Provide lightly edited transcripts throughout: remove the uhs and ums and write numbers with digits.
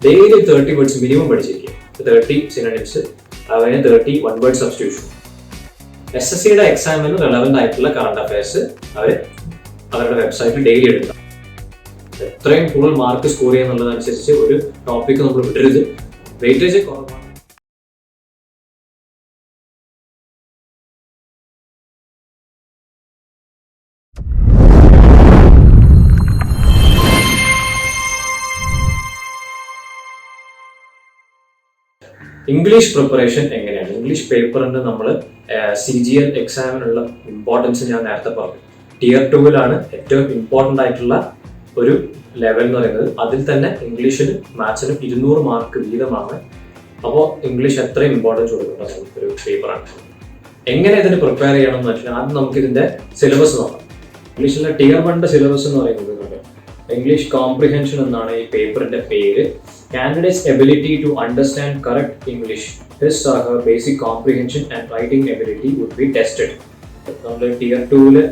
Daily 30 words minimum പഠിച്ചിരിക്കും. 30 synonyms, അതുപോലെ 30 one word substitution. SSCയുടെ എക്സാമിന് റെലവെന്റ് ആയിട്ടുള്ള കറണ്ട് അഫയേഴ്സ് അവർ അവരുടെ വെബ്സൈറ്റിൽ ഡെയിലി എഴുതാം. എത്രയും കൂടുതൽ മാർക്ക് സ്കോർ ചെയ്യുന്നുള്ളതനുസരിച്ച് ഒരു ടോപ്പിക്ക് നമ്മൾ വിടരുത്. വെയിറ്റേജ് കുറവാണ്. ഇംഗ്ലീഷ് പ്രിപ്പറേഷൻ എങ്ങനെയാണ്? ഇംഗ്ലീഷ് പേപ്പറിന് നമ്മൾ CGL എക്സാമിനുള്ള ഇമ്പോർട്ടൻസ് ഞാൻ നേരത്തെ പറഞ്ഞു. Tier 2-ലാണ് ഏറ്റവും ഇമ്പോർട്ടൻ്റ് ആയിട്ടുള്ള ഒരു ലെവൽ എന്ന് പറയുന്നത്. അതിൽ തന്നെ ഇംഗ്ലീഷിനും മാത്സിനും 200 മാർക്ക് വീതമാണ്. അപ്പോൾ ഇംഗ്ലീഷ് എത്രയും ഇമ്പോർട്ടൻസ് കൊടുക്കുന്ന ഒരു പേപ്പറാണ്. എങ്ങനെ ഇതിന് പ്രിപ്പയർ ചെയ്യണം എന്ന് വെച്ചാൽ ആദ്യം നമുക്ക് ഇതിന്റെ സിലബസ് നോക്കാം. ഇംഗ്ലീഷിലെ Tier 1 സിലബസ് എന്ന് പറയുന്നത് ഇംഗ്ലീഷ് കോംപ്രിഹെൻഷൻ എന്നാണ് ഈ പേപ്പറിന്റെ പേര്. Candidates' ability to understand correct English, his or her basic comprehension and writing ability would be tested. നമ്മൾ Tier 2-ല്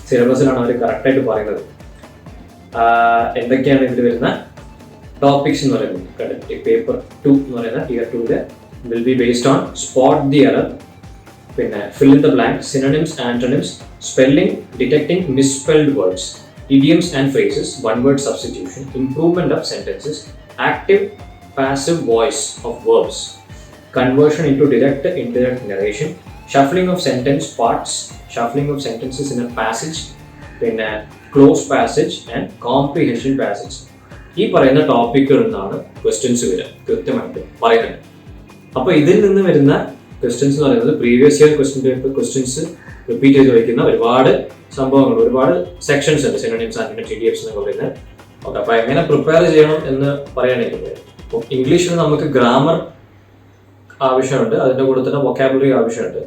സിലബസിലാണ് അവർ കറക്റ്റായിട്ട് പറയുന്നത്. എന്തൊക്കെയാണ് ഇതിൽ വരുന്ന ടോപ്പിക്സ് എന്ന് പറയുന്നത്. പേപ്പർ 2 എന്ന് പറയുന്ന Tier 2-ല് will be based on spot the error, പിന്നെ fill in the blank, synonyms, antonyms, spelling, detecting misspelled words, idioms and phrases, one word substitution, improvement of sentences, active passive voice of verbs, conversion into direct indirect narration, shuffling of sentence parts, shuffling of sentences in a passage, then close passage and comprehension passage. ഈ പറയുന്ന ടോപ്പിക്കുകളിൽ നിന്നാണ് questions വരിക, കൃത്യമായിട്ട് പറയുന്നത്. അപ്പോൾ ഇതിൽ നിന്ന് വരുന്ന ക്വസ്റ്റ്യൻസ് എന്ന് പറയുന്നത് പ്രീവിയസ് ഇയർ ക്വസ്റ്റ്യൻസ് റിപ്പീറ്റ് ചെയ്ത് വയ്ക്കുന്ന ഒരുപാട് സംഭവങ്ങൾ, ഒരുപാട് സെക്ഷൻസ് ഉണ്ട്. സിനോണിംസ്, ആന്റണിംസ്, ഇഡിയംസ് എന്നൊക്കെ പറയുന്നത്. ഓക്കെ, അപ്പോൾ എങ്ങനെ പ്രിപ്പയർ ചെയ്യണം എന്ന് പറയുകയാണെങ്കിൽ ഇപ്പോൾ ഇംഗ്ലീഷിൽ നമുക്ക് ഗ്രാമർ ആവശ്യമുണ്ട്, അതിൻ്റെ കൂടെ തന്നെ വൊക്കാബുലറി ആവശ്യമുണ്ട്.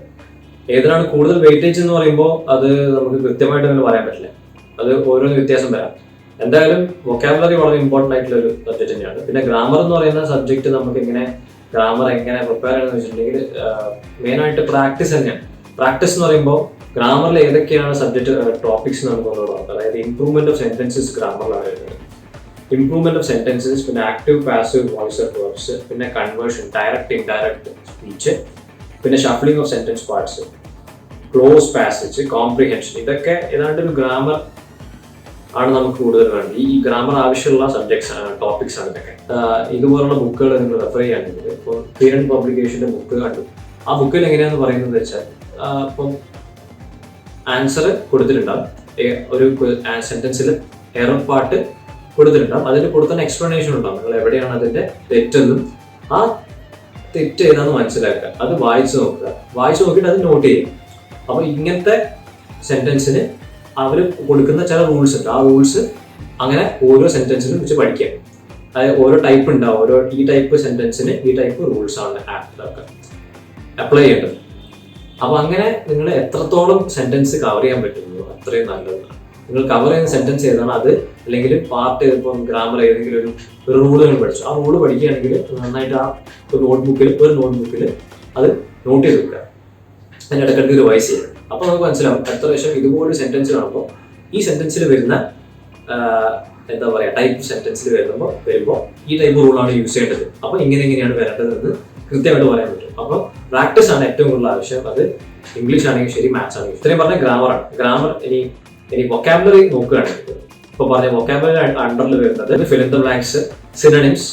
ഏതിനാണ് കൂടുതൽ വെയിറ്റേജ് എന്ന് പറയുമ്പോൾ അത് നമുക്ക് കൃത്യമായിട്ട് അങ്ങനെ പറയാൻ പറ്റില്ല. അത് ഓരോന്ന് വ്യത്യാസം വരാം. എന്തായാലും വൊക്കാബുലറി വളരെ ഇമ്പോർട്ടൻ്റ് ആയിട്ടുള്ള ഒരു സബ്ജക്റ്റ് തന്നെയാണ്. പിന്നെ ഗ്രാമർ എന്ന് പറയുന്ന സബ്ജക്റ്റ് നമുക്ക് ഗ്രാമർ എങ്ങനെ പ്രിപ്പയർ ചെയ്യണമെന്ന് വെച്ചിട്ടുണ്ടെങ്കിൽ മെയിനായിട്ട് പ്രാക്ടീസ് തന്നെയാണ്. പ്രാക്ടീസ് എന്ന് പറയുമ്പോൾ ഗ്രാമറിൽ ഏതൊക്കെയാണ് സബ്ജക്റ്റ് ടോപ്പിക്സ് നമുക്ക് കൊണ്ടുപോകാം. അതായത് ഇംപ്രൂവ്മെന്റ് ഓഫ് സെന്റൻസസ് ഗ്രാമറിലാണ് വരുന്നത്. ഇംപ്രൂവ്മെന്റ് ഓഫ് സെന്റൻസസ്, പിന്നെ active passive voice of verbs, പിന്നെ കൺവേർഷൻ, ഡയറക്റ്റ് ഇൻഡയറക്റ്റ് സ്പീച്ച്, പിന്നെ shuffling of sentence parts, close passage, comprehension. ഇതൊക്കെ ഏതാണ്ട് ഒരു ഗ്രാമർ ആണ് നമുക്ക് കൂടുതൽ വേണ്ടത്. ഈ ഗ്രാമർ ആവശ്യമുള്ള സബ്ജക്ട്സ് ടോപ്പിക്സ് ആണ് ഇതൊക്കെ. ഇതുപോലുള്ള ബുക്കുകൾ നിങ്ങൾ റെഫർ ചെയ്യുകയാണെങ്കിൽ ഇപ്പോൾ കിരൺ പബ്ലിക്കേഷന്റെ ബുക്ക് കണ്ടു. ആ ബുക്കിൽ എങ്ങനെയാണെന്ന് പറയുന്നത് വെച്ചാൽ ഇപ്പം ആൻസർ കൊടുത്തിട്ടുണ്ടാവും, ഒരു സെന്റൻസിൽ എറർ പാർട്ട് കൊടുത്തിട്ടുണ്ടാവും, അതിൽ കൊടുക്കുന്ന എക്സ്പ്ലനേഷൻ ഉണ്ടാവും. നിങ്ങൾ എവിടെയാണ് അതിന്റെ തെറ്റെന്നും ആ തെറ്റ് ഏതാണെന്ന് മനസ്സിലാക്കുക. അത് വായിച്ചു നോക്കുക, വായിച്ചു നോക്കിയിട്ട് അത് നോട്ട് ചെയ്യുക. അപ്പോൾ ഇങ്ങനത്തെ സെന്റൻസിന് അവർ കൊടുക്കുന്ന ചില റൂൾസ് ഉണ്ട്. ആ റൂൾസ് അങ്ങനെ ഓരോ സെന്റൻസിലും വെച്ച് പഠിക്കുക. അതായത് ഓരോ ടൈപ്പ് ഉണ്ടാവും, ഓരോ ഈ ടൈപ്പ് സെന്റൻസിന് ഈ ടൈപ്പ് റൂൾസ് ആണ് അപ്ലൈ ചെയ്യേണ്ടത്. അപ്പൊ അങ്ങനെ നിങ്ങൾ എത്രത്തോളം സെന്റൻസ് കവർ ചെയ്യാൻ പറ്റുന്നു അത്രയും നല്ലതാണ്. നിങ്ങൾ കവർ ചെയ്യുന്ന സെന്റൻസ് ഏതാണ് അത്, അല്ലെങ്കിൽ പാർട്ട് ഇപ്പം ഗ്രാമർ ഏതെങ്കിലും ഒരു റൂള് നിങ്ങൾ പഠിച്ചു, ആ റൂള് പഠിക്കുകയാണെങ്കിൽ നന്നായിട്ട് ആ ഒരു നോട്ട്ബുക്കിൽ അത് നോട്ട് ചെയ്ത് വെക്കുക. അതിൻ്റെ ഇടയ്ക്കിടയ്ക്ക് റിവൈസ് ചെയ്യുക. അപ്പോൾ നമുക്ക് മനസ്സിലാവും അടുത്ത പ്രാവശ്യം ഇതുപോലെ സെന്റൻസ് കാണുമ്പോൾ ഈ സെന്റൻസിൽ വരുന്ന എന്താ പറയുക ടൈപ്പ് സെന്റൻസിൽ വരുമ്പോൾ ഈ ടൈപ്പ് റൂളാണ് യൂസ് ചെയ്യേണ്ടത്. അപ്പോൾ ഇങ്ങനെയാണ് വരേണ്ടതെന്ന് കൃത്യമായിട്ട് പറയാൻ പറ്റും. അപ്പോൾ പ്രാക്ടീസ് ആണ് ഏറ്റവും കൂടുതൽ ആവശ്യം. അത് ഇംഗ്ലീഷ് ആണെങ്കിൽ ശരി, മാത്സ് ആണെങ്കിൽ. ഇത്രയും പറഞ്ഞ ഗ്രാമറാണ്. ഗ്രാമർ ഇനി വൊക്കാബുലറി നോക്കുകയാണെങ്കിൽ ഇപ്പോൾ പറഞ്ഞ വൊക്കാബുലറി അണ്ടറിൽ വരുന്നത് fill in the blanks, synonyms,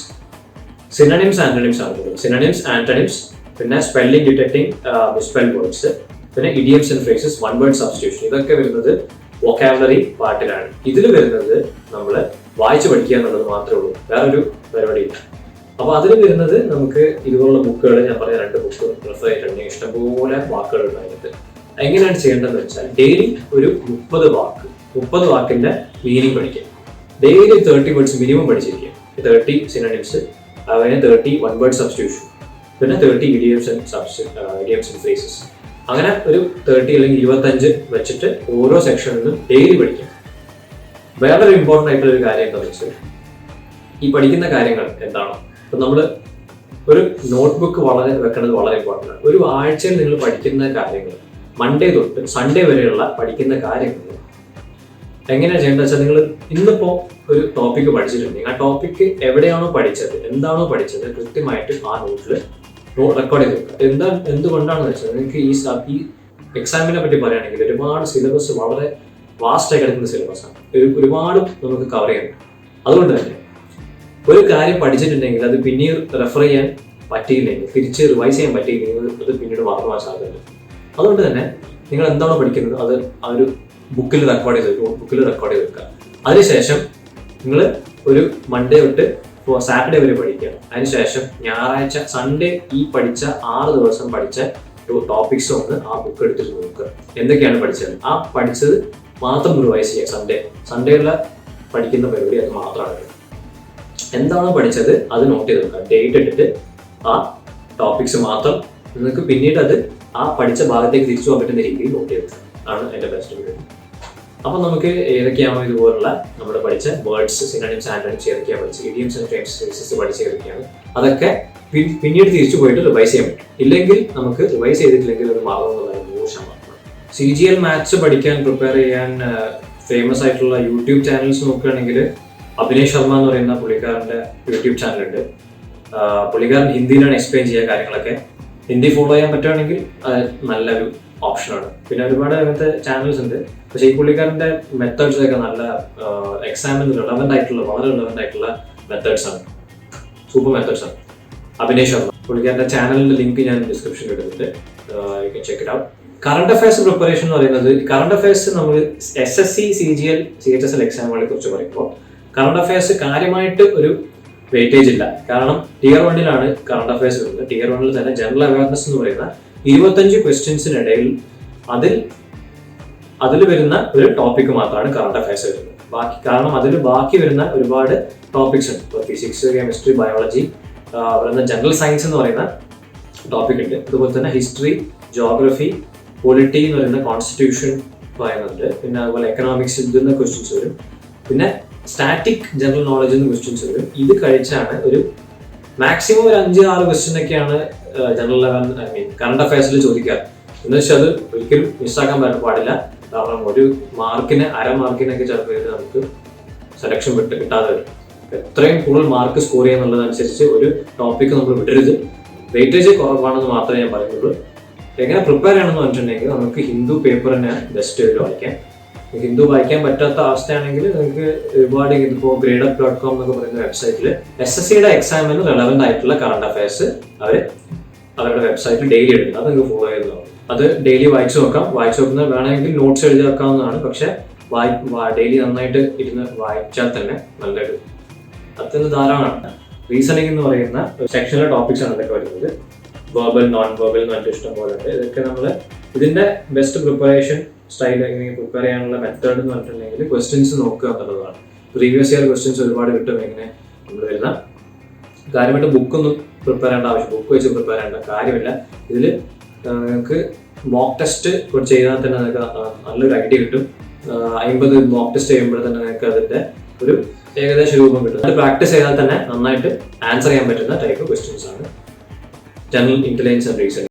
antonyms ആണ്. സിനോണിംസ്, ആന്റണിംസ്, പിന്നെ സ്പെല്ലിംഗ്, ഡിറ്റക്ടിങ് മിസ്സ്പെൽഡ് വേർഡ്സ്, പിന്നെ idioms and phrases, one word substitution. ഇതൊക്കെ വരുന്നത് വൊക്കാബുലറി പാർട്ടിലാണ്. ഇതിൽ വരുന്നത് നമ്മൾ വായിച്ച് പഠിക്കുക എന്നുള്ളത് മാത്രമേ ഉള്ളൂ, വേറൊരു പരിപാടിയില്ല. അപ്പോൾ അതിൽ വരുന്നത് നമുക്ക് ഇതുപോലുള്ള ബുക്കുകൾ, ഞാൻ പറഞ്ഞ 2 ബുക്ക് റെഫർ ചെയ്തിട്ടുണ്ടെങ്കിൽ ഇഷ്ടംപോലെ വാക്കുകൾ ഉണ്ടായിട്ട് എങ്ങനെയാണ് ചെയ്യേണ്ടതെന്ന് വെച്ചാൽ ഡെയിലി ഒരു 30 വാക്കിന്റെ മീനിങ് പഠിക്കുക. ഡെയിലി 30 വേർഡ്സ് മിനിമം പഠിച്ചിരിക്കുക. 30 സിനോണിംസ്, അതുപോലെ 30 വൺ വേർഡ് സബ്സ്റ്റിറ്റ്യൂഷൻ, പിന്നെ 30 ഇഡിയംസ് ആൻഡ് ഫ്രേസസ്. അങ്ങനെ ഒരു 30 അല്ലെങ്കിൽ 25 വെച്ചിട്ട് ഓരോ സെക്ഷനിലും ഡെയിലി പഠിക്കും. വേറൊരു ഇമ്പോർട്ടൻ്റ് ആയിട്ടുള്ള ഒരു കാര്യം എന്താണെന്ന് വെച്ചാൽ ഈ പഠിക്കുന്ന കാര്യങ്ങൾ എന്താണോ, ഇപ്പം നമ്മൾ ഒരു നോട്ട്ബുക്ക് വെക്കുന്നത് വളരെ ഇമ്പോർട്ടൻ്റ് ആണ്. ഒരു ആഴ്ചയിൽ നിങ്ങൾ പഠിക്കുന്ന കാര്യങ്ങൾ മൺഡേ തൊട്ട് സൺഡേ വരെയുള്ള പഠിക്കുന്ന കാര്യങ്ങൾ എങ്ങനെയാണ് ചെയ്യേണ്ടത് വെച്ചാൽ നിങ്ങൾ ഇന്നിപ്പോൾ ഒരു ടോപ്പിക്ക് പഠിച്ചിട്ടുണ്ടെങ്കിൽ ആ ടോപ്പിക്ക് എവിടെയാണോ പഠിച്ചത്, എന്താണോ പഠിച്ചത്, കൃത്യമായിട്ട് ആ നോട്ടിൽ റെക്കോർഡ് ചെയ്ത് വെക്കുക. എന്തുകൊണ്ടാണെന്ന് വെച്ചാൽ നിങ്ങൾക്ക് ഈ എക്സാമിനെ പറ്റി പറയുകയാണെങ്കിൽ ഒരുപാട് സിലബസ് വളരെ വാസ്റ്റായി കിടക്കുന്ന സിലബസാണ്. ഒരുപാട് നമുക്ക് കവർ ചെയ്യണം. അതുകൊണ്ട് തന്നെ ഒരു കാര്യം പഠിച്ചിട്ടുണ്ടെങ്കിൽ അത് പിന്നീട് റെഫർ ചെയ്യാൻ പറ്റിയില്ലെങ്കിൽ, തിരിച്ച് റിവൈസ് ചെയ്യാൻ പറ്റിയില്ലെങ്കിൽ അത് പിന്നീട് മറന്നു പോകാൻ സാധ്യതയുണ്ട്. അതുകൊണ്ട് തന്നെ നിങ്ങൾ എന്താണോ പഠിക്കുന്നത് അത് ആ ഒരു ബുക്കിൽ റെക്കോർഡ് ചെയ്ത് വെക്കുക. അതിനുശേഷം നിങ്ങൾ ഒരു മൺഡേ തൊട്ട് സാറ്റർഡേ വരെ പഠിക്കുക. അതിനുശേഷം ഞായറാഴ്ച, സൺഡേ ഈ പഠിച്ച 6 ദിവസം പഠിച്ച ടോപ്പിക്സ് ഒന്ന് ആ ബുക്ക് എടുത്തിട്ട് നോക്കുക. എന്തൊക്കെയാണ് പഠിച്ചത്, ആ പഠിച്ചത് മാത്രം റിവൈസ് ചെയ്യുക. സൺഡേയുള്ള പഠിക്കുന്ന പരിപാടി അത് മാത്രമാണ്. എന്താണോ പഠിച്ചത് അത് നോട്ട് ചെയ്ത് വെക്കുക. ഡേറ്റ് ഇട്ടിട്ട് ആ ടോപ്പിക്സ് മാത്രം നിങ്ങൾക്ക് പിന്നീട് അത് ആ പഠിച്ച ഭാഗത്തേക്ക് തിരിച്ചു പോകാൻ പറ്റുന്ന രീതിയിൽ നോട്ട് ചെയ്ത് വെക്കുക ആണ് എൻ്റെ ബെസ്റ്റ് പരിപാടി. അപ്പം നമുക്ക് ഏതൊക്കെയാണോ ഇതുപോലുള്ള നമ്മൾ പഠിച്ച വേർഡ്സ്, സിനോണിംസ്, ആന്റണിംസ് ഏതൊക്കെയാണ് പഠിച്ചത്, ഇഡിയംസ് ആൻഡ് ഫ്രേസസ് പഠിച്ച ഏതൊക്കെയാണ്, അതൊക്കെ പിന്നീട് തിരിച്ചു പോയിട്ട് റിവൈസ് ചെയ്യാൻ പറ്റും. ഇല്ലെങ്കിൽ നമുക്ക് റിവൈസ് ചെയ്തിട്ടില്ലെങ്കിൽ അത് മാറുന്നതാണ് 100%. CGL മാത്സ് പഠിക്കാൻ പ്രിപ്പയർ ചെയ്യാൻ ഫേമസ് ആയിട്ടുള്ള യൂട്യൂബ് ചാനൽസ് നോക്കുകയാണെങ്കിൽ അഭിനയ് ശർമ്മ എന്ന് പറയുന്ന പുള്ളിക്കാരൻ്റെ യൂട്യൂബ് ചാനലുണ്ട്. പുള്ളിക്കാരൻ ഹിന്ദിയിലാണ് എക്സ്പ്ലെയിൻ ചെയ്യുക കാര്യങ്ങളൊക്കെ. ഹിന്ദി ഫോളോ ചെയ്യാൻ പറ്റുകയാണെങ്കിൽ അത് നല്ലൊരു ഓപ്ഷനാണ്. പിന്നെ ഒരുപാട് അങ്ങനത്തെ ചാനൽസ് ഉണ്ട്. പക്ഷേ ഈ പുള്ളിക്കാരൻ്റെ മെത്തേഡ്സ് ഒക്കെ നല്ല എക്സാമിന് വളരെ റിലവൻ്റ് ആയിട്ടുള്ള മെത്തേഡ്സ് ആണ്. സൂപ്പർ മെത്തേഡ്സ് ആണ്. അഭിനയ് ശർമ്മ പുള്ളിക്കാരൻ്റെ ചാനലിൻ്റെ ലിങ്ക് ഞാൻ ഡിസ്ക്രിപ്ഷനിൽ ഇടുന്നുണ്ട്. You can check it out. Current affairs preparation എന്ന് പറയുന്നത്, കറണ്ട് അഫയേഴ്സ് നമ്മൾ SSC, CGL, CHSL എക്സാമുകളെ കുറിച്ച് പറയുമ്പോൾ കറണ്ട് അഫയേഴ്സ് കാര്യമായിട്ട് ഒരു വെയിറ്റേജ് ഇല്ല. കാരണം Tier 1 കറണ്ട് അഫയേഴ്സ് വരുന്നത്. Tier 1 തന്നെ ജനറൽ അവയർനെസ് എന്ന് പറയുന്ന 25 ക്വസ്റ്റ്യൻസിനിടയിൽ അതിൽ വരുന്ന ഒരു ടോപ്പിക് മാത്രമാണ് കറണ്ട് അഫയേഴ്സ് വരുന്നത്. കാരണം അതിൽ ബാക്കി വരുന്ന ഒരുപാട് ടോപ്പിക്സ് ഉണ്ട്. ഇപ്പോൾ ഫിസിക്സ്, കെമിസ്ട്രി, ബയോളജി, പറയുന്ന ജനറൽ സയൻസ് എന്ന് പറയുന്ന ടോപ്പിക് ഉണ്ട്. അതുപോലെ തന്നെ ഹിസ്റ്ററി, ജോഗ്രഫി, പൊളിറ്റി എന്ന് പറയുന്ന കോൺസ്റ്റിറ്റ്യൂഷൻ പറയുന്നുണ്ട്. പിന്നെ അതുപോലെ എക്കണോമിക്സ് നിന്ന് ക്വസ്റ്റ്യൻസ് വരും. പിന്നെ സ്റ്റാറ്റിക് ജനറൽ നോളജ് എന്ന് ക്വസ്റ്റ്യൻസ് വരും. ഇത് കഴിച്ചാണ് ഒരു മാക്സിമം ഒരു 5-6 ക്വസ്റ്റ്യൻ ഒക്കെയാണ് ജനറൽ കറണ്ട് അഫയേഴ്സിൽ ചോദിക്കാറ്. എന്ന് വെച്ചാൽ അത് ഒരിക്കലും മിസ്സാക്കാൻ പാടില്ല. കാരണം ഒരു മാർക്കിന്, അര മാർക്കിനൊക്കെ ചിലപ്പോൾ നമുക്ക് സെലക്ഷൻ കിട്ടാതെ വരും. എത്രയും കൂടുതൽ മാർക്ക് സ്കോർ ചെയ്യാന്നുള്ളതനുസരിച്ച് ഒരു ടോപ്പിക്ക് നമ്മൾ വിടരുത്. വെയിറ്റേജ് കുറവാണെന്ന് മാത്രമേ ഞാൻ പറയുന്നുള്ളൂ. എങ്ങനെ പ്രിപ്പയർ ചെയ്യണമെന്ന് പറഞ്ഞിട്ടുണ്ടെങ്കിൽ നമുക്ക് ഹിന്ദു പേപ്പർ തന്നെ ബെസ്റ്റ് വായിക്കാം. ഹിന്ദു വായിക്കാൻ പറ്റാത്ത അവസ്ഥയാണെങ്കിൽ നിങ്ങൾക്ക് ഒരുപാട് ഇതിപ്പോൾ gradeup.com എന്നൊക്കെ പറയുന്ന വെബ്സൈറ്റിൽ SSCയുടെ എക്സാമിന് റെലവൻ്റ് ആയിട്ടുള്ള കറണ്ട് അഫയേഴ്സ് അവരുടെ വെബ്സൈറ്റിൽ ഡെയിലി ഇടുന്നത്. അത് നിങ്ങൾക്ക് ഫോളോ ചെയ്യുന്നതാണ്. അത് ഡെയിലി വായിച്ചു നോക്കുന്നത് വേണമെങ്കിൽ നോട്ട്സ് എഴുതി വെക്കാവുന്നതാണ്. പക്ഷെ ഡെയിലി നന്നായിട്ട് ഇരുന്ന് വായിച്ചാൽ തന്നെ നല്ലൊരു അത്യന്തം ധാരാളമാണ്. റീസണിംഗ് എന്ന് പറയുന്ന സെക്ഷനിലെ ടോപ്പിക്സ് ആണ് ഇതൊക്കെ വരുന്നത്. വെർബൽ, നോൺ വെർബൽ എന്ന് പറഞ്ഞിട്ട് ഇഷ്ടം പോലെ ഉണ്ട്. ഇതൊക്കെ നമ്മൾ ഇതിന്റെ ബെസ്റ്റ് പ്രിപ്പറേഷൻ സ്റ്റൈൽ, എങ്ങനെ പ്രിപ്പയർ ചെയ്യാനുള്ള മെത്തേഡ് എന്ന് പറഞ്ഞിട്ടുണ്ടെങ്കിൽ ക്വസ്റ്റ്യൻസ് നോക്കുക എന്നുള്ളതാണ്. പ്രീവിയസ് ഇയർ ക്വസ്റ്റ്യൻസ് ഒരുപാട് കിട്ടും. എങ്ങനെ നമ്മൾ വരുന്ന കാര്യമായിട്ട് ബുക്കൊന്നും പ്രിപ്പയർ ചെയ്യേണ്ട ആവശ്യം, ബുക്ക് വെച്ച് പ്രിപ്പയർ ചെയ്യേണ്ട കാര്യമില്ല. ഇതിൽ നിങ്ങൾക്ക് മോക്ക് ടെസ്റ്റ് ചെയ്താൽ തന്നെ നിങ്ങൾക്ക് നല്ലൊരു ഐഡിയ കിട്ടും. 50 മോക്ക് ടെസ്റ്റ് ചെയ്യുമ്പോൾ തന്നെ നിങ്ങൾക്ക് അതിന്റെ ഒരു ഏകദേശ രൂപം കിട്ടും. അത് പ്രാക്ടീസ് ചെയ്താൽ തന്നെ നന്നായിട്ട് ആൻസർ ചെയ്യാൻ പറ്റുന്ന ടൈപ്പ് ക്വസ്റ്റ്യൻസ് ആണ് ജനറൽ ഇന്റലിജൻസ് ആൻഡ് റീസണിംഗ്.